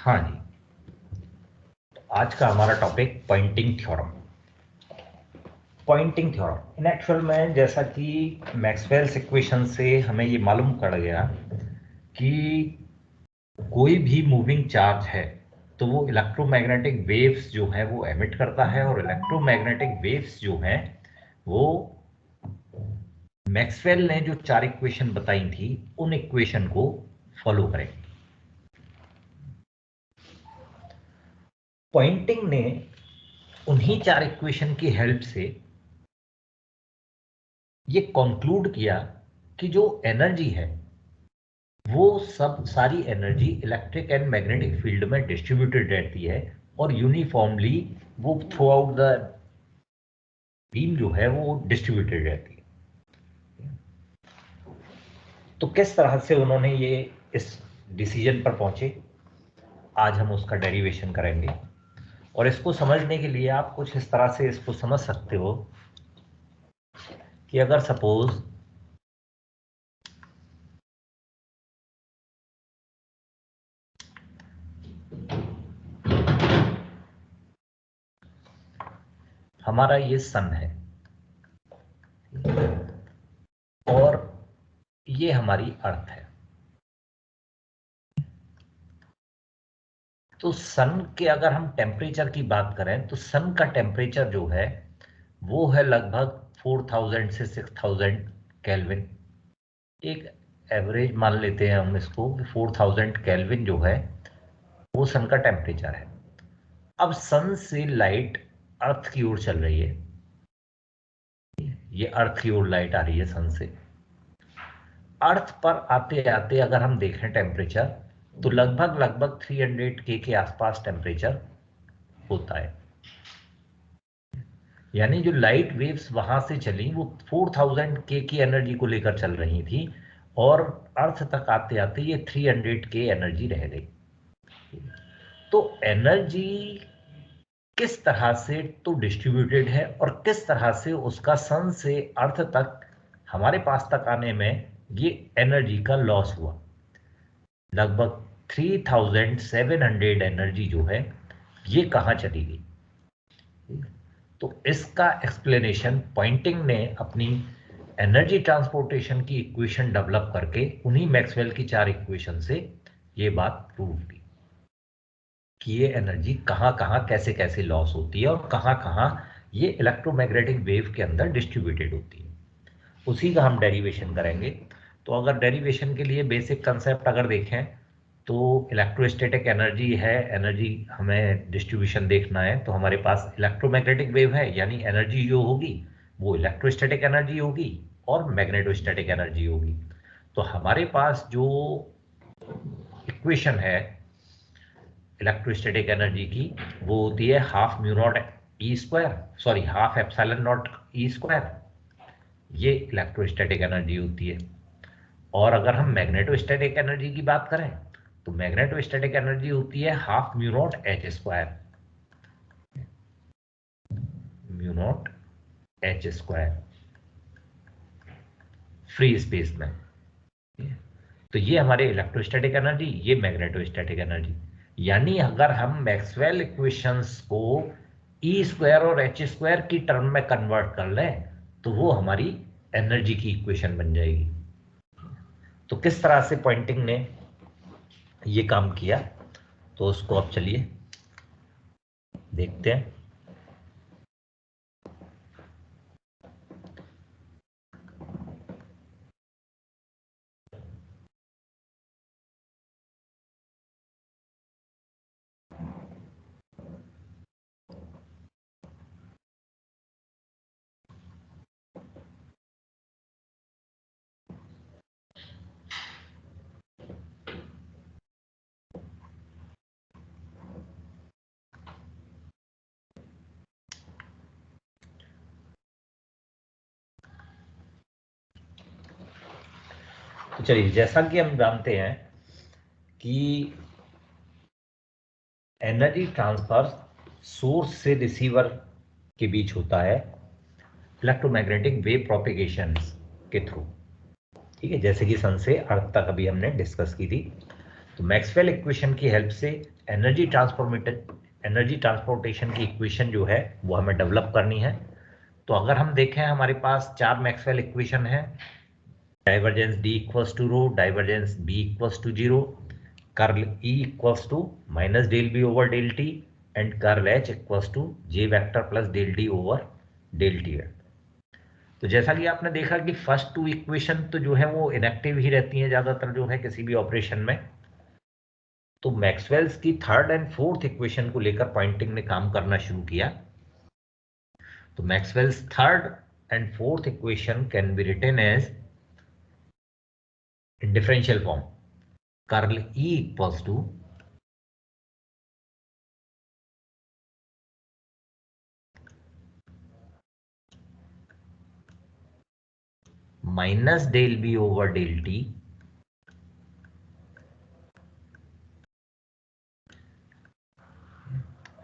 हाँ जी, तो आज का हमारा topic Poynting theorem. Poynting theorem in actual में जैसा कि मैक्सवेल्स इक्वेशन से हमें ये मालूम पड़ गया कि कोई भी मूविंग चार्ज है तो वो इलेक्ट्रोमैग्नेटिक वेव्स जो है वो एमिट करता है, और इलेक्ट्रोमैग्नेटिक वेव्स जो हैं वो मैक्सवेल ने जो 4 इक्वेशन बताई थी उन इक्वेशन को फॉलो करेंगे। पॉइंटिंग ने उन्हीं 4 इक्वेशन की हेल्प से ये कंक्लूड किया कि जो एनर्जी है वो सब सारी energy electric and magnetic field में डिस्ट्रीब्यूटेड रहती है और यूनिफॉर्मली वो थ्रू आउट द बीम जो है वो डिस्ट्रीब्यूटेड रहती है। तो किस तरह से उन्होंने ये इस डिसीजन पर पहुंचे, आज हम उसका डेरिवेशन करेंगे। और इसको समझने के लिए आप कुछ इस तरह से इसको समझ सकते हो कि अगर सपोज हमारा ये सन है और ये हमारी अर्थ है, तो सन के अगर हम टेम्परेचर की बात करें तो सन का टेम्परेचर जो है वो है लगभग 4000 से 6000 केल्विन। एक एवरेज मान लेते हैं हम इसको कि 4000 केल्विन जो है वो सन का टेम्परेचर है। अब सन से लाइट अर्थ की ओर चल रही है, ये अर्थ की ओर लाइट आ रही है सन से। अर्थ पर आते आते अगर हम देखें टेम्परेचर तो लगभग लगभग 300 के आसपास टेम्परेचर होता है। यानी जो लाइट वेव्स वहां से चली वो 4000 की एनर्जी को लेकर चल रही थी और अर्थ तक आते आते ये 300 के एनर्जी रह गई। तो एनर्जी किस तरह से तो डिस्ट्रीब्यूटेड है और किस तरह से उसका सन से अर्थ तक हमारे पास तक आने में ये एनर्जी का लॉस हुआ। लगभग 3700 एनर्जी जो है ये कहाँ चली गई। तो इसका एक्सप्लेनेशन पॉइंटिंग ने अपनी एनर्जी ट्रांसपोर्टेशन की इक्वेशन डेवलप करके उन्हीं मैक्सवेल की 4 इक्वेशन से ये बात प्रूव की कि ये एनर्जी कहाँ कहाँ कैसे कैसे लॉस होती है और कहाँ कहाँ ये इलेक्ट्रोमैग्नेटिक वेव के अंदर डिस्ट्रीब्यूटेड होती है। उसी का हम डेरिवेशन करेंगे। तो अगर डेरिवेशन के लिए बेसिक कंसेप्ट अगर देखें तो इलेक्ट्रोस्टैटिक एनर्जी है, एनर्जी हमें डिस्ट्रीब्यूशन देखना है तो हमारे पास इलेक्ट्रोमैग्नेटिक वेव है, यानी एनर्जी जो होगी वो इलेक्ट्रोस्टैटिक एनर्जी होगी और मैग्नेटोस्टैटिक एनर्जी होगी। तो हमारे पास जो इक्वेशन है इलेक्ट्रोस्टैटिक एनर्जी की वो होती है half mu naught E square, sorry half epsilon not E square, ये इलेक्ट्रोस्टैटिक एनर्जी होती है। और अगर हम मैग्नेटोस्टैटिक एनर्जी की बात करें तो मैग्नेटोस्टैटिक एनर्जी होती है half mu naught H square, mu naught H square free space में। तो ये हमारे इलेक्ट्रोस्टैटिक एनर्जी, ये मैग्नेटोस्टैटिक एनर्जी। यानी अगर हम मैक्सवेल इक्वेशंस को ई स्क्वायर और एच स्क्वायर की टर्म में कन्वर्ट कर लें तो वो हमारी एनर्जी की इक्वेशन बन जाएगी। तो किस तरह से पॉइंटिंग ने ये काम किया तो उसको अब चलिए देखते हैं। तो चलिए, जैसा कि हम जानते हैं कि एनर्जी ट्रांसफर सोर्स से रिसीवर के बीच होता है इलेक्ट्रोमैग्नेटिक वेव प्रोपेगेशन के थ्रू। ठीक है, जैसे कि सन से अर्थ तक अभी हमने डिस्कस की थी। तो मैक्सवेल इक्वेशन की हेल्प से एनर्जी ट्रांसपोर्टेशन की इक्वेशन जो है वो हमें डेवलप करनी है। तो अगर हम देखें हमारे पास 4 मैक्सवेल इक्वेशन है, divergence D equals to rho, divergence B equals to 0, curl E equals to minus del B over del T and curl H equals to J vector plus del D over del T है। तो जैसा कि आपने देखा कि first 2 equation तो जो है वो इनएक्टिव ही रहती हैं ज्यादातर जो है किसी भी ऑपरेशन में। तो मैक्सवेल्स की थर्ड एंड फोर्थ इक्वेशन को लेकर पॉइंटिंग ने काम करना शुरू किया। तो Maxwell's third and fourth equation can be written as in differential form, curl E equals to minus del B over del T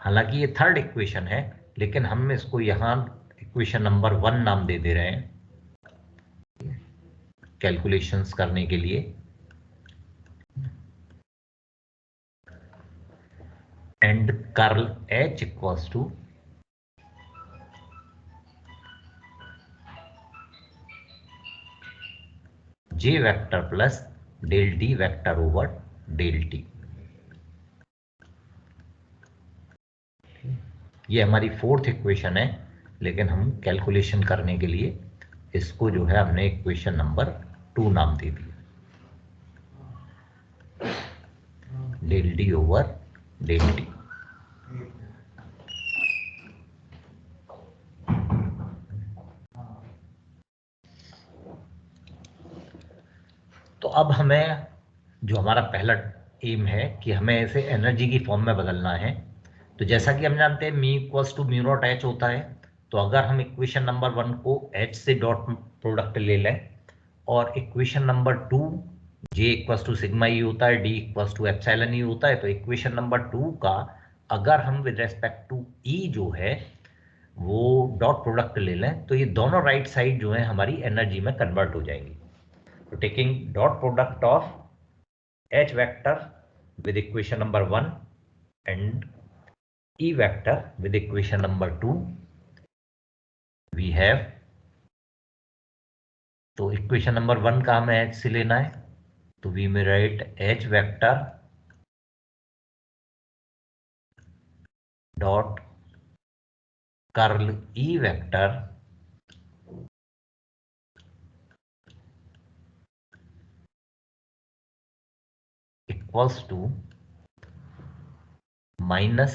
हालांकि ये थर्ड इक्वेशन है लेकिन हम इसको यहां इक्वेशन नंबर 1 नाम दे दे रहे हैं कैलकुलेशंस करने के लिए। And curl H equals to J vector plus del D vector over del T। ये हमारी फोर्थ इक्वेशन है लेकिन हम कैलकुलेशन करने के लिए इसको जो है हमने इक्वेशन नंबर 2 नाम दे दिया, del D over del T। तो अब हमें जो हमारा पहला एम है कि हमें इसे एनर्जी की फॉर्म में बदलना है। तो जैसा कि हम जानते हैं मी equals to mu naught H होता है। तो अगर हम इक्वेशन नंबर 1 को एच से डॉट प्रोडक्ट ले लें और equation number 2 J equals to sigma E होता है, D equals to epsilon E होता है। तो इक्वेशन नंबर 2 का अगर हम विद रेस्पेक्ट टू ई जो है वो डॉट प्रोडक्ट ले लें तो ये दोनों राइट साइड जो है हमारी एनर्जी में कन्वर्ट हो जाएंगी। तो taking dot product of H vector with equation number 1 and E vector with equation number 2 we have, तो इक्वेशन नंबर 1 का हमें H से लेना है तो we may write H vector dot curl E vector equals to minus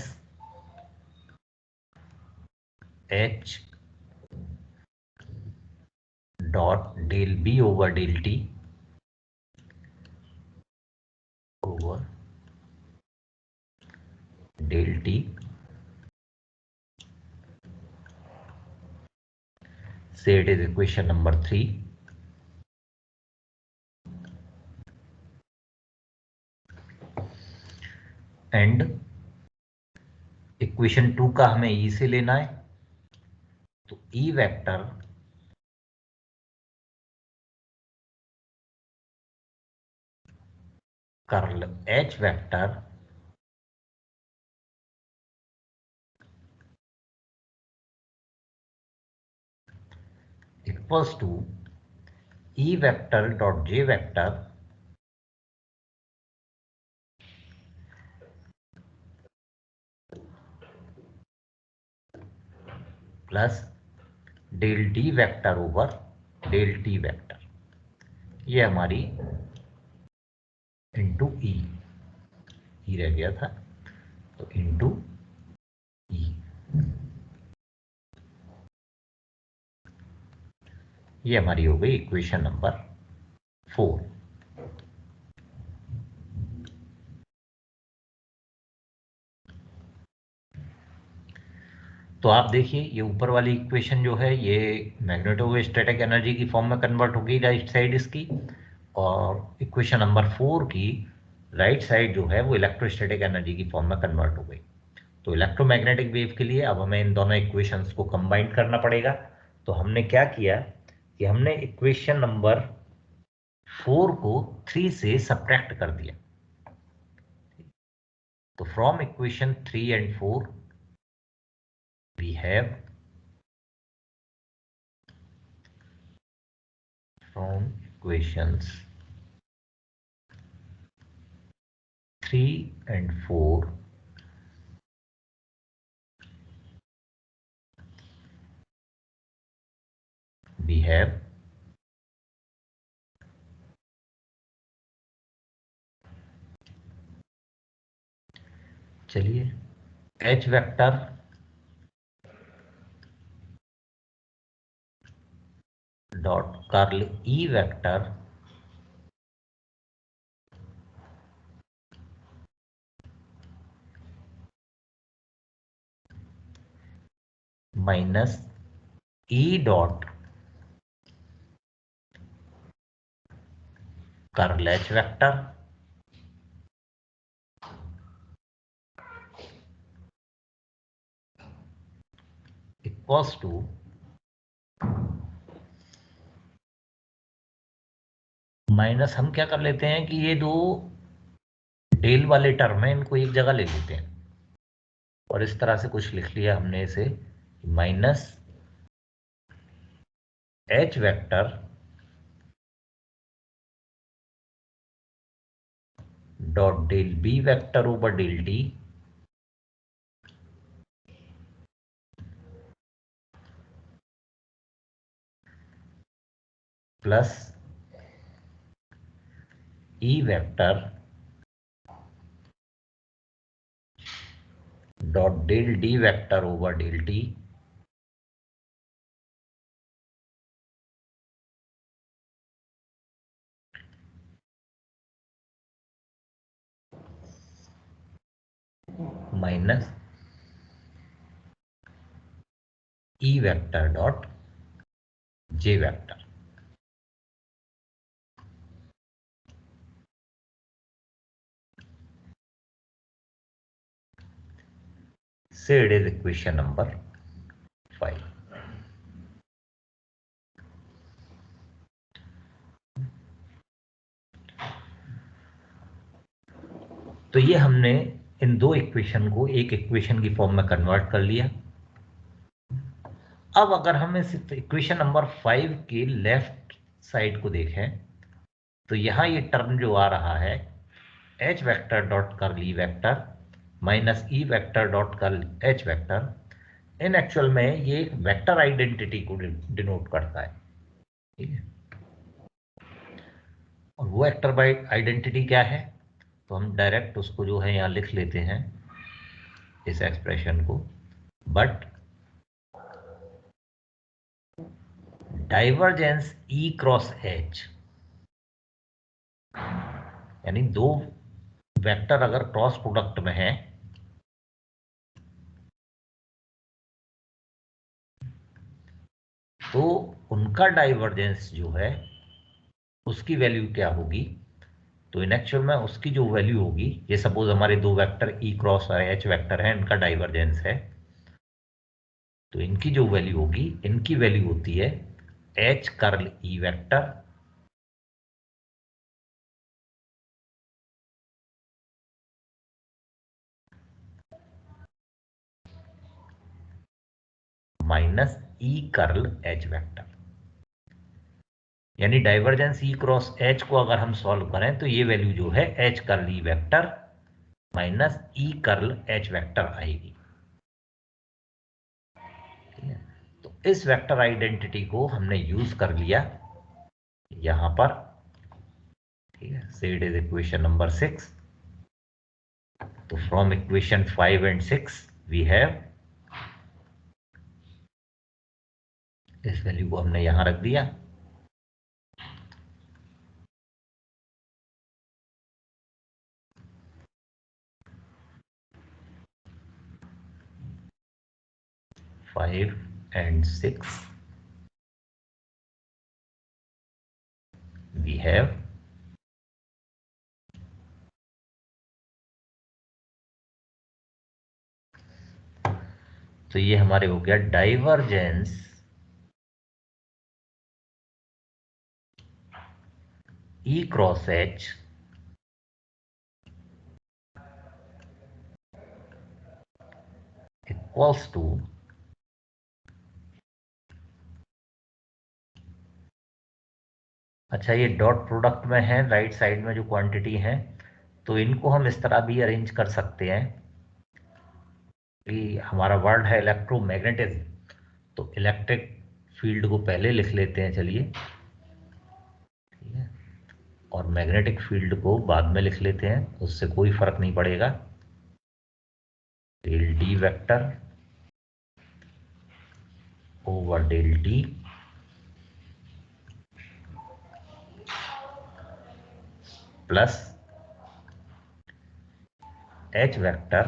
H dot del B over del T over del T से it is equation number 3। And equation 2 का हमें E से लेना है तो E vector curl H vector equals to E vector dot J vector plus del D vector over del T vector, ये हमारी into ई रह गया था तो इंटू ई, ये हमारी हो गई इक्वेशन नंबर 4। तो आप देखिए ये ऊपर वाली इक्वेशन जो है ये मैग्नेटोस्टैटिक एनर्जी की फॉर्म में कन्वर्ट हो गई राइट साइड इसकी, और इक्वेशन नंबर 4 की राइट साइड जो है वो इलेक्ट्रोस्टैटिक एनर्जी की फॉर्म में कन्वर्ट हो गई। तो इलेक्ट्रोमैग्नेटिक वेव के लिए अब हमें इन दोनों इक्वेशंस को कंबाइन करना पड़ेगा। तो हमने क्या किया कि हमने इक्वेशन नंबर 4 को 3 से सब्ट्रैक्ट कर दिया। तो from equation 3 and 4 we have from equations 3 and 4 we have चलिए H vector dot curl E vector minus E dot curl H vector equals to minus, हम क्या कर लेते हैं कि ये दो डेल वाले टर्म है, इनको एक जगह ले लेते हैं और इस तरह से कुछ लिख लिया हमने इसे, minus H vector dot del B vector over del T plus E vector dot del D vector over del T minus E vector dot J vector. So it is equation number 5। तो ये हमने इन दो equation को एक equation की form में convert कर लिया। अब अगर हम इस इक्वेशन नंबर 5 के लेफ्ट साइड को देखें तो यहां ये टर्म जो आ रहा है H vector dot curl E vector minus E vector dot curl H vector, इन एक्चुअल में ये एक वेक्टर आइडेंटिटी को डिनोट करता है, ठीक है। और वो वेक्टर बाय आइडेंटिटी क्या है, तो हम डायरेक्ट उसको जो है यहाँ लिख लेते हैं इस एक्सप्रेशन को, but divergence E cross H, यानी दो वेक्टर अगर क्रॉस प्रोडक्ट में है तो उनका डाइवर्जेंस जो है उसकी वैल्यू क्या होगी, तो इन एक्चुअल में उसकी जो वैल्यू होगी, ये सपोज हमारे दो वेक्टर E क्रॉस और H वेक्टर है, इनका डाइवर्जेंस है, तो इनकी जो वैल्यू होगी, इनकी वैल्यू होती है H curl E vector minus E curl H vector. यानी डाइवर्जेंस E क्रॉस H को अगर हम सॉल्व करें तो ये वैल्यू जो है H curl E vector minus E curl H vector आएगी, ठीक है। तो इस वेक्टर आइडेंटिटी को हमने यूज कर लिया यहां पर, ठीक है। So it is equation number 6। तो from equation 5 and 6 we have, इस वैल्यू को हमने यहां रख दिया, फाइव एंड 6 वी हैव तो ये हमारे हो गया divergence E cross H equals to अच्छा, ये डॉट प्रोडक्ट में है राइट साइड में जो क्वांटिटी है, तो इनको हम इस तरह भी अरेंज कर सकते हैं कि हमारा वर्ड है इलेक्ट्रोमैग्नेटिज्म, तो इलेक्ट्रिक फील्ड को पहले लिख लेते हैं, चलिए, ठीक है, और मैग्नेटिक फील्ड को बाद में लिख लेते हैं, उससे कोई फर्क नहीं पड़ेगा। Del D vector over del T plus H vector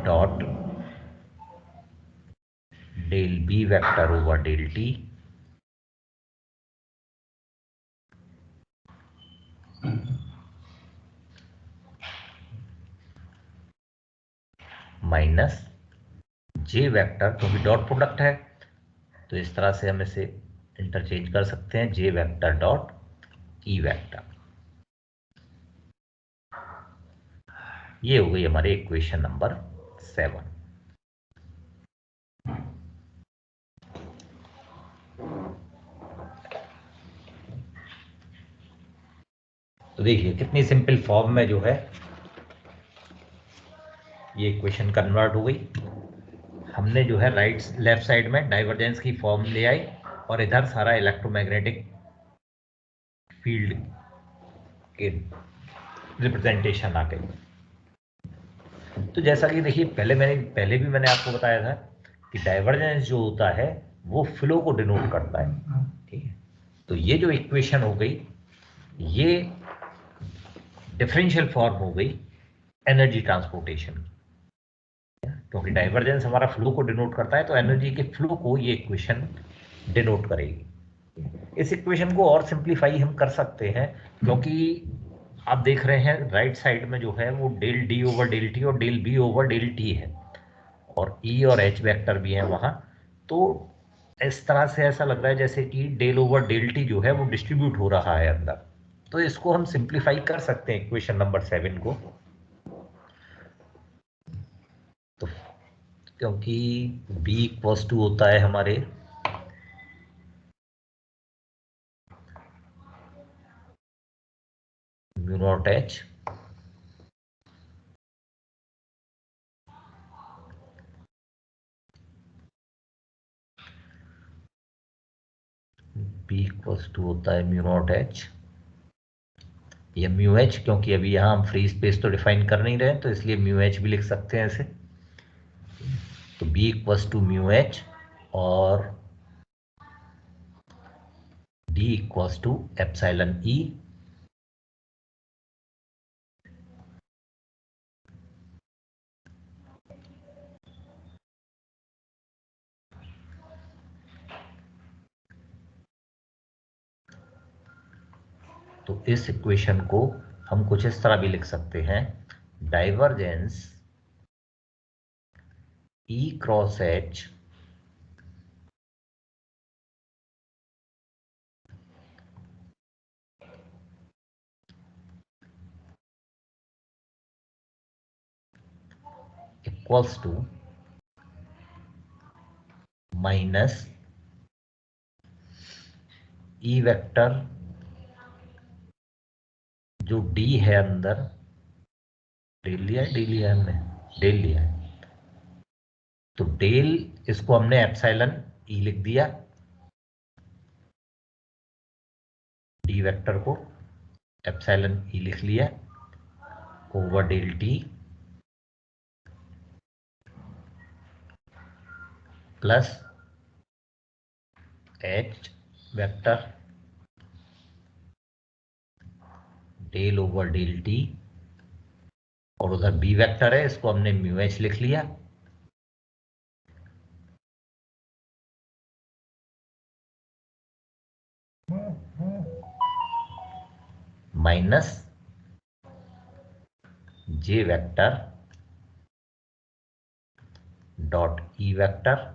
dot del B vector over del T minus J vector, क्योंकि डॉट प्रोडक्ट है तो इस तरह से हम इसे इंटरचेंज कर सकते हैं, जे वेक्टर डॉट ई वेक्टर। ये हो गई हमारी इक्वेशन नंबर 7। तो देखिए कितनी सिंपल फॉर्म में जो है ये इक्वेशन कन्वर्ट हो गई। हमने जो है राइट लेफ्ट साइड में डाइवर्जेंस की फॉर्म ले आई और इधर सारा इलेक्ट्रोमैग्नेटिक फील्ड के रिप्रेजेंटेशन आ गई। तो जैसा कि देखिए पहले भी मैंने आपको बताया था कि डाइवर्जेंस जो होता है वो फ्लो को डिनोट करता है, ठीक है। तो ये जो इक्वेशन हो गई ये डिफरेंशियल फॉर्म हो गई एनर्जी ट्रांसपोर्टेशन की, क्योंकि डाइवर्जेंस हमारा फ्लो को डिनोट करता है, तो एनर्जी के फ्लो को ये इक्वेशन डिनोट करेगी। इस इक्वेशन को और सिंप्लीफाई हम कर सकते हैं, क्योंकि आप देख रहे हैं राइट साइड में जो है वो del D over del T और del B over del T है, और ई और एच वेक्टर भी है वहां। तो इस तरह से ऐसा लग रहा है जैसे कि डेल ओवर डेल टी जो है वो डिस्ट्रीब्यूट हो रहा है अंदर। तो इसको हम सिंप्लीफाई कर सकते हैं इक्वेशन नंबर 7 को। तो क्योंकि b इक्वल्स टू होता है हमारे mu naught H b equals to होता है म्यू नॉट एच या म्यू एच, क्योंकि अभी यहाँ हम फ्री स्पेस तो डिफाइन कर नहीं रहे, तो इसलिए म्यू एच भी लिख सकते हैं ऐसे। तो b equals to mu H और d equals to epsilon E. तो इस इक्वेशन को हम कुछ इस तरह भी लिख सकते हैं, divergence E cross H equals to minus E vector जो डी है अंदर, डी लिया है हमने, डेल लिया है, तो डेल इसको हमने एप्सिलॉन ई लिख दिया, डी वेक्टर को एप्सिलॉन ई लिख लिया over del T plus H vector del over del T, और उधर बी वेक्टर है इसको हमने म्यू एच लिख लिया minus J vector dot E vector,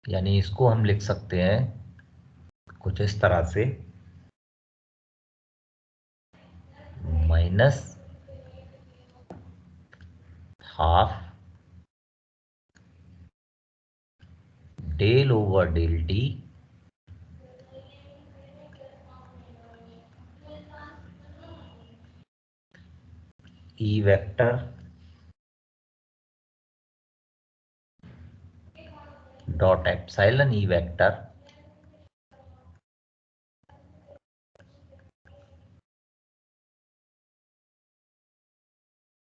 यानी इसको हम लिख सकते हैं कुछ इस तरह से minus half del over del T E vector dot epsilon E vector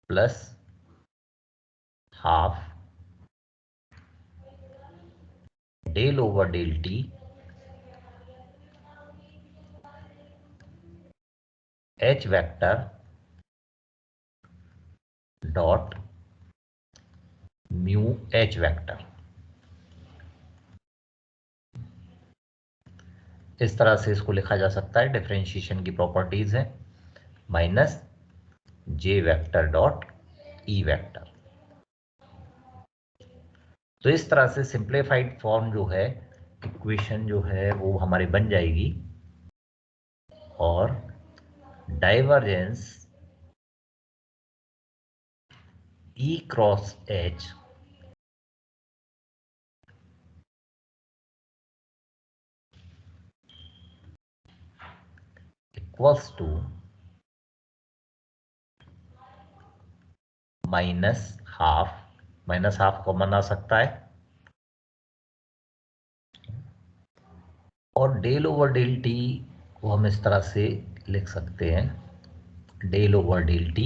plus half del over del T H vector dot mu H vector. इस तरह से इसको लिखा जा सकता है। डिफरेंशिएशन की प्रॉपर्टीज है minus J vector dot E vector. तो इस तरह से सिंप्लीफाइड फॉर्म जो है इक्वेशन जो है वो हमारी बन जाएगी और divergence E cross H equals to minus half common आ सकता है और डेल ओवर डेल टी को हम इस तरह से लिख सकते हैं, डेल ओवर डेल टी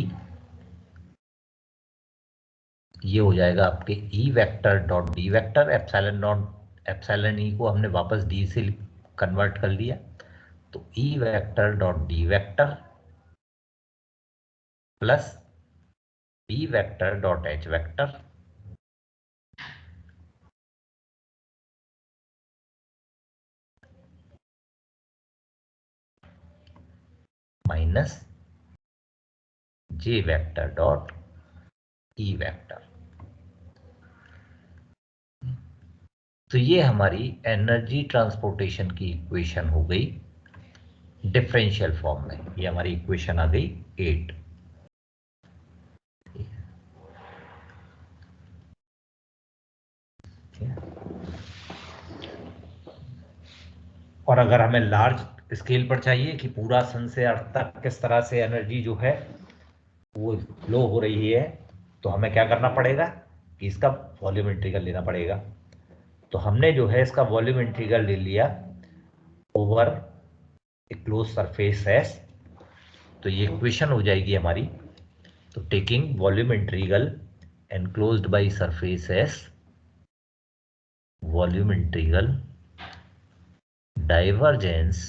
ये हो जाएगा आपके E vector dot D vector, epsilon dot epsilon E को हमने वापस डी से कन्वर्ट कर लिया, तो E vector dot D vector plus B vector dot H vector minus J vector dot E vector. तो ये हमारी एनर्जी ट्रांसपोर्टेशन की इक्वेशन हो गई डिफरेंशियल फॉर्म में। ये हमारी इक्वेशन आ गई 8। और अगर हमें लार्ज स्केल पर चाहिए कि पूरा सन से अर्थ तक किस तरह से एनर्जी जो है वो फ्लो हो रही है, तो हमें क्या करना पड़ेगा कि इसका वॉल्यूम इंटीग्रल लेना पड़ेगा। तो हमने जो है इसका वॉल्यूम इंटीग्रल ले लिया over a close surface S. तो ये इक्वेशन हो जाएगी हमारी। तो taking volume integral enclosed by surface S, volume integral divergence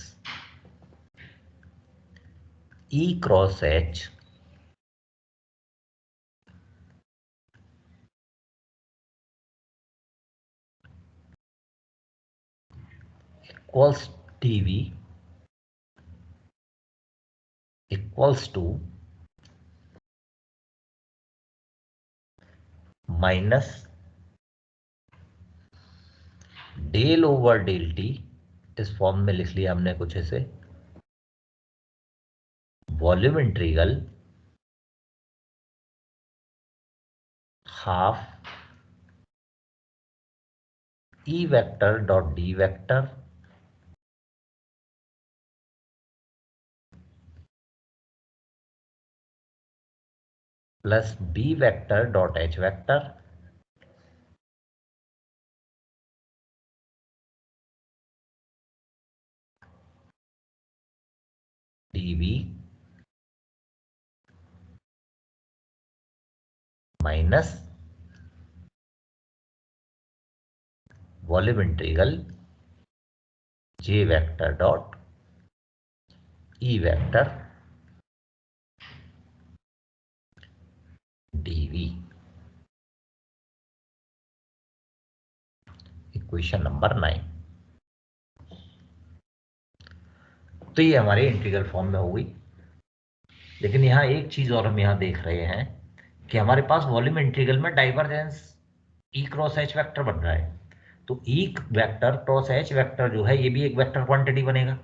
E cross H equals TV equals to minus del over del T, इस फॉर्म में लिख लिया हमने कुछ ऐसे, volume integral half E vector dot D vector plus B vector dot H vector DV minus volume integral J vector dot E vector DV. Equation number 9। तो ये हमारे इंटीग्रल फॉर्म में हो गई। लेकिन यहाँ एक चीज और हम यहाँ देख रहे हैं कि हमारे पास वॉल्यूम इंटीग्रल में divergence E cross H vector बन रहा है। तो E vector cross H vector जो है ये भी एक वेक्टर क्वांटिटी बनेगा।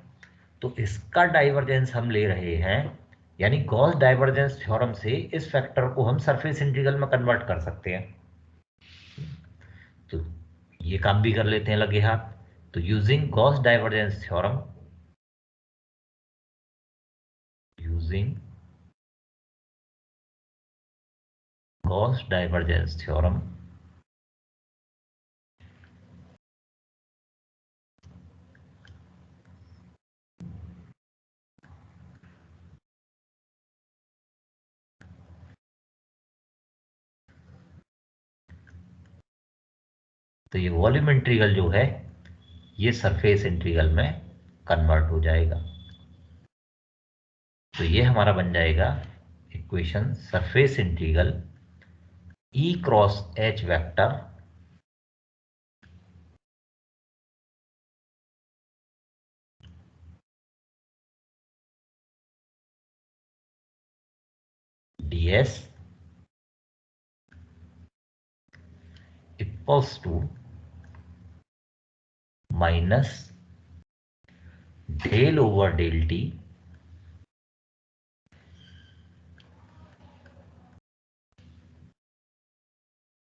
तो इसका डाइवर्जेंस हम ले रहे हैं, यानी गॉस डाइवर्जेंस थ्योरम से इस फैक्टर को हम सरफेस इंटीग्रल में कन्वर्ट कर सकते हैं। तो ये काम भी कर लेते हैं लगे हाथ। तो using Gauss divergence theorem, using Gauss divergence theorem, तो ये वॉल्यूम इंटीग्रल जो है ये सरफेस इंटीग्रल में कन्वर्ट हो जाएगा। तो ये हमारा बन जाएगा equation surface integral E cross H vector ds equals to minus del over del T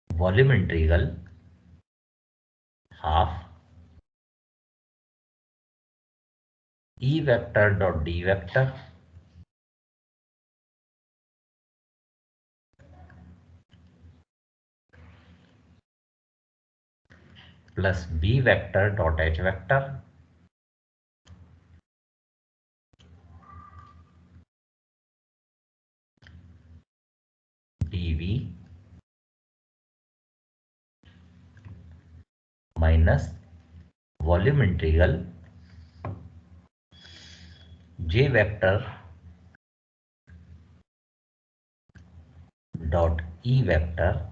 volume integral half E vector dot D vector plus B vector dot H vector dv minus volume integral J vector dot E vector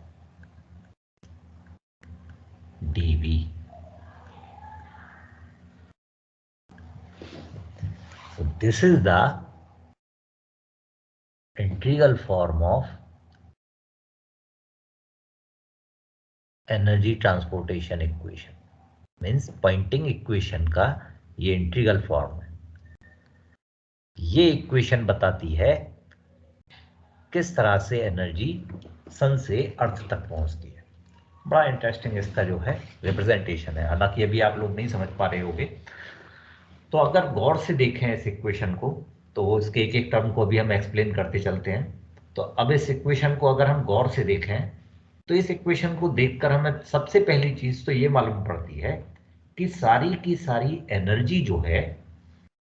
dv। So this is the integral form of energy transportation equation, means Poynting equation का ये integral form है। ये equation बताती है किस तरह से energy सन से अर्थ तक पहुंचती है। बड़ा इंटरेस्टिंग इसका जो है रिप्रेजेंटेशन है, हालांकि अभी आप लोग नहीं समझ पा रहे होंगे। तो अगर गौर से देखें इस इक्वेशन को, तो इसके एक एक टर्म को भी हम एक्सप्लेन करते चलते हैं। तो अब इस इक्वेशन को अगर हम गौर से देखें, तो इस इक्वेशन को देखकर हमें सबसे पहली चीज तो ये मालूम पड़ती है कि सारी की सारी एनर्जी जो है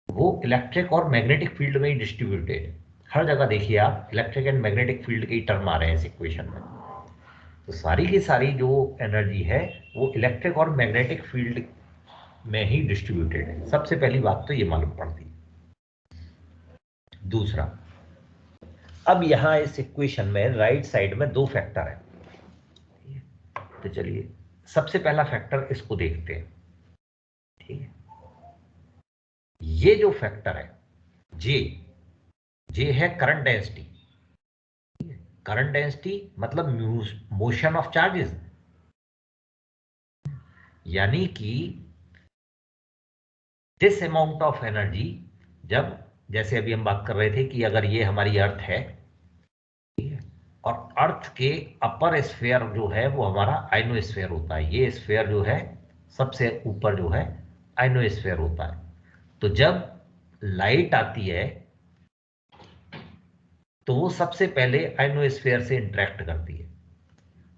वो इलेक्ट्रिक और मैग्नेटिक फील्ड में ही डिस्ट्रीब्यूटेड है। हर जगह देखिए आप इलेक्ट्रिक एंड मैग्नेटिक फील्ड के ही टर्म आ रहे हैं इस इक्वेशन में। तो सारी की सारी जो एनर्जी है वो इलेक्ट्रिक और मैग्नेटिक फील्ड में ही डिस्ट्रीब्यूटेड है। सबसे पहली बात तो ये मालूम पड़ती है। दूसरा, अब यहां इस इक्वेशन में राइट साइड में दो फैक्टर है। तो चलिए सबसे पहला फैक्टर इसको देखते हैं। ठीक है, ये जो फैक्टर है जे, जे है करंट डेंसिटी। करंट डेंसिटी मतलब मोशन ऑफ चार्जेस, यानी कि दिस अमाउंट ऑफ एनर्जी, जब जैसे अभी हम बात कर रहे थे कि अगर ये हमारी अर्थ है, ठीक है, और अर्थ के अपर स्फीयर जो है वो हमारा आइनोस्फीयर होता है। ये स्फीयर जो है सबसे ऊपर जो है आइनोस्फीयर होता है। तो जब लाइट आती है तो वो सबसे पहले आइनोस्फीयर से इंटरेक्ट करती है।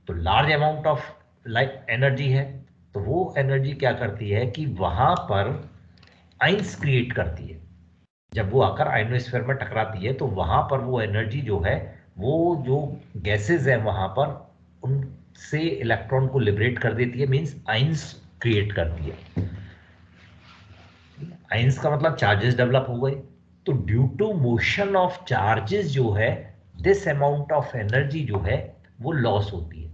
तो large amount of light energy है, तो वो एनर्जी क्या करती है कि वहां पर आइंस क्रिएट करती है। जब वो आकर आइनोस्फीयर में टकराती है तो वहां पर वो एनर्जी जो है, वो जो गैसेज है वहां पर उनसे इलेक्ट्रॉन को लिबरेट कर देती है, मींस आइंस क्रिएट करती है। आइंस का मतलब चार्जेस डेवलप हो गए। तो due to motion of charges जो है, दिस अमाउंट ऑफ एनर्जी जो है वो लॉस होती है।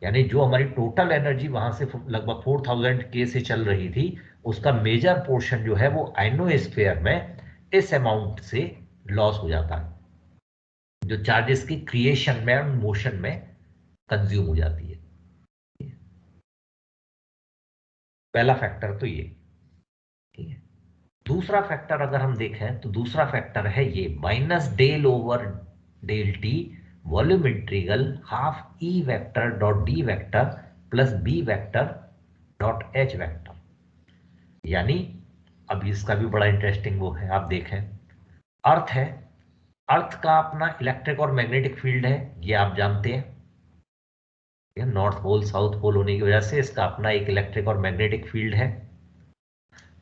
यानी जो हमारी टोटल एनर्जी वहां से लगभग 4000 के से चल रही थी, उसका मेजर पोर्शन जो है वो आइनोस्फीयर में इस अमाउंट से लॉस हो जाता है, जो चार्जेस की क्रिएशन में और मोशन में कंज्यूम हो जाती है। पहला फैक्टर तो ये, ठीक है। दूसरा फैक्टर अगर हम देखें तो दूसरा फैक्टर है ये minus del over del T volume integral half E vector dot D vector plus B vector dot H vector. यानी अब इसका भी बड़ा इंटरेस्टिंग वो है, आप देखें अर्थ है, अर्थ का अपना इलेक्ट्रिक और मैग्नेटिक फील्ड है, ये आप जानते हैं, नॉर्थ पोल साउथ पोल होने की वजह से इसका अपना एक इलेक्ट्रिक और मैग्नेटिक फील्ड है।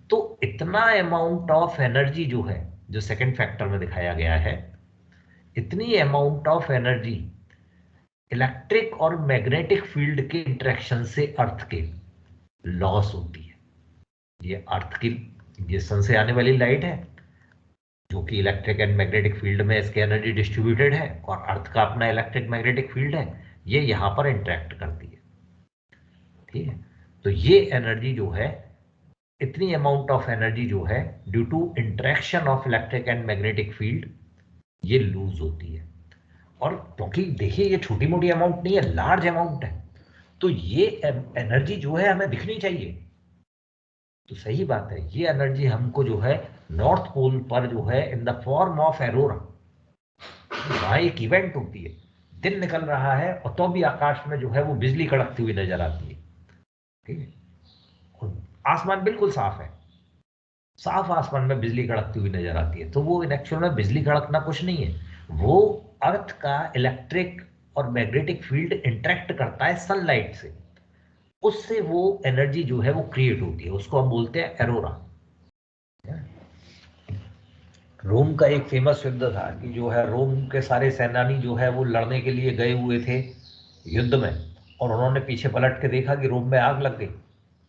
तो इतना अमाउंट ऑफ एनर्जी जो है, जो सेकंड फैक्टर में दिखाया गया है, इतनी अमाउंट ऑफ एनर्जी इलेक्ट्रिक और मैग्नेटिक फील्ड के इंटरेक्शन से अर्थ के लॉस होती है। ये अर्थ की, ये सन से आने वाली लाइट है जो कि इलेक्ट्रिक एंड मैग्नेटिक फील्ड में इसकी एनर्जी डिस्ट्रीब्यूटेड है, और अर्थ का अपना इलेक्ट्रिक मैग्नेटिक फील्ड है, ये यहां पर इंटरेक्ट करती है, ठीक है। तो ये एनर्जी जो है, इतनी अमाउंट ऑफ एनर्जी जो है due to interaction of electric and magnetic field, ये लूज होती है। और क्योंकि देखिए ये छोटी मोटी अमाउंट नहीं है, लार्ज अमाउंट है, तो ये एनर्जी जो है हमें दिखनी चाहिए। तो सही बात है, ये एनर्जी हमको जो है नॉर्थ पोल पर जो है in the form of Aurora, वहां एक इवेंट होती है, दिन निकल रहा है और तो भी आकाश में जो है वो बिजली कड़कती हुई नजर आती है, ठीक है। और आसमान बिल्कुल साफ है, साफ आसमान में बिजली कड़कती हुई नजर आती है, तो वो इन एक्चुअल में बिजली कड़कना कुछ नहीं है, वो अर्थ का इलेक्ट्रिक और मैग्नेटिक फील्ड इंटरेक्ट करता है सनलाइट से, उससे वो एनर्जी जो है वो क्रिएट होती है, उसको हम बोलते हैं एरोरा। रोम का एक फेमस युद्ध था कि जो है रोम के सारे सेनानी जो है वो लड़ने के लिए गए हुए थे युद्ध में, और उन्होंने पीछे पलट के देखा कि रोम में आग लग गई,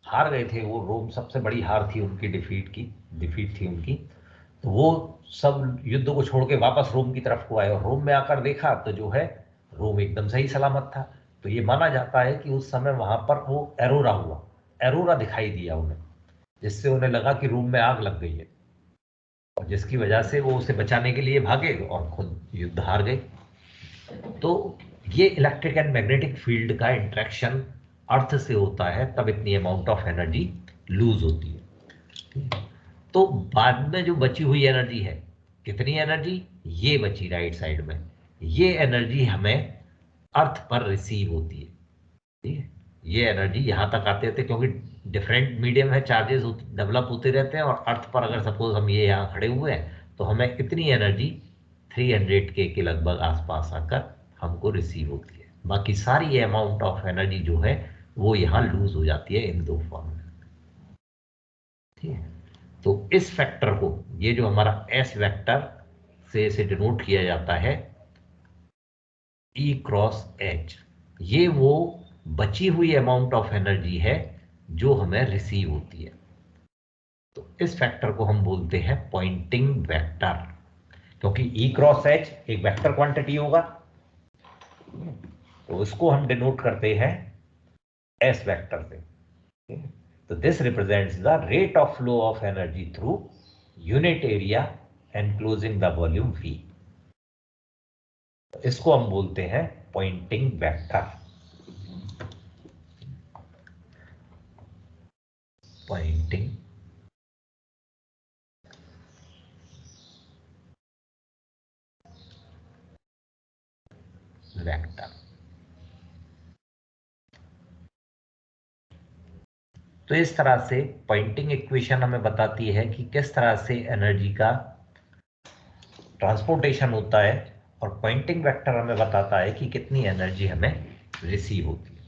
हार गए थे वो, रोम सबसे बड़ी हार थी उनकी, डिफीट थी उनकी। तो वो सब युद्ध को छोड़ के वापस रोम की तरफ को आए, और रोम में आकर देखा तो जो है रोम एकदम सही सलामत था। तो ये माना जाता है कि उस समय वहां पर वो एरोरा हुआ, एरोरा दिखाई दिया उन्हें, जिससे उन्हें लगा कि रोम में आग लग गई है, और जिसकी वजह से वो उसे बचाने के लिए भागे और खुद युद्ध हार गए। तो ये इलेक्ट्रिक एंड मैग्नेटिक फील्ड का इंटरेक्शन अर्थ से होता है, तब इतनी अमाउंट ऑफ एनर्जी लूज होती है। तो बाद में जो बची हुई एनर्जी है, कितनी एनर्जी ये बची राइट साइड में, ये एनर्जी हमें अर्थ पर रिसीव होती है, ठीक है। ये एनर्जी यहां तक आते रहते, क्योंकि डिफरेंट मीडियम है, चार्जेस डेवलप होते रहते हैं, और अर्थ पर अगर सपोज हम ये यहाँ खड़े हुए हैं तो हमें इतनी एनर्जी 300 के लगभग आसपास आकर हमको रिसीव होती है। बाकी सारी अमाउंट ऑफ एनर्जी जो है वो यहाँ लूज हो जाती है इन दो फॉर्म में, ठीक है। तो इस फैक्टर को, ये जो हमारा एस वेक्टर से इसे डिनोट किया जाता है ई क्रॉस एच, ये वो बची हुई अमाउंट ऑफ एनर्जी है जो हमें रिसीव होती है। तो इस फैक्टर को हम बोलते हैं पॉइंटिंग वेक्टर, क्योंकि ई क्रॉस एच एक वेक्टर क्वांटिटी होगा, तो उसको हम डिनोट करते हैं एस वेक्टर से। तो this represents the rate of flow of energy through unit area enclosing the volume V। इसको हम बोलते हैं पॉइंटिंग वेक्टर, पॉइंटिंग वेक्टर। तो इस तरह से पॉइंटिंग इक्वेशन हमें बताती है कि किस तरह से एनर्जी का ट्रांसपोर्टेशन होता है, और पॉइंटिंग वेक्टर हमें बताता है कि कितनी एनर्जी हमें रिसीव होती है।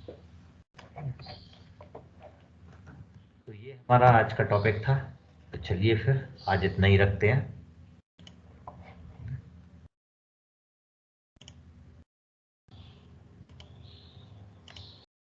तो ये हमारा आज का टॉपिक था, तो चलिए फिर आज इतना ही रखते हैं।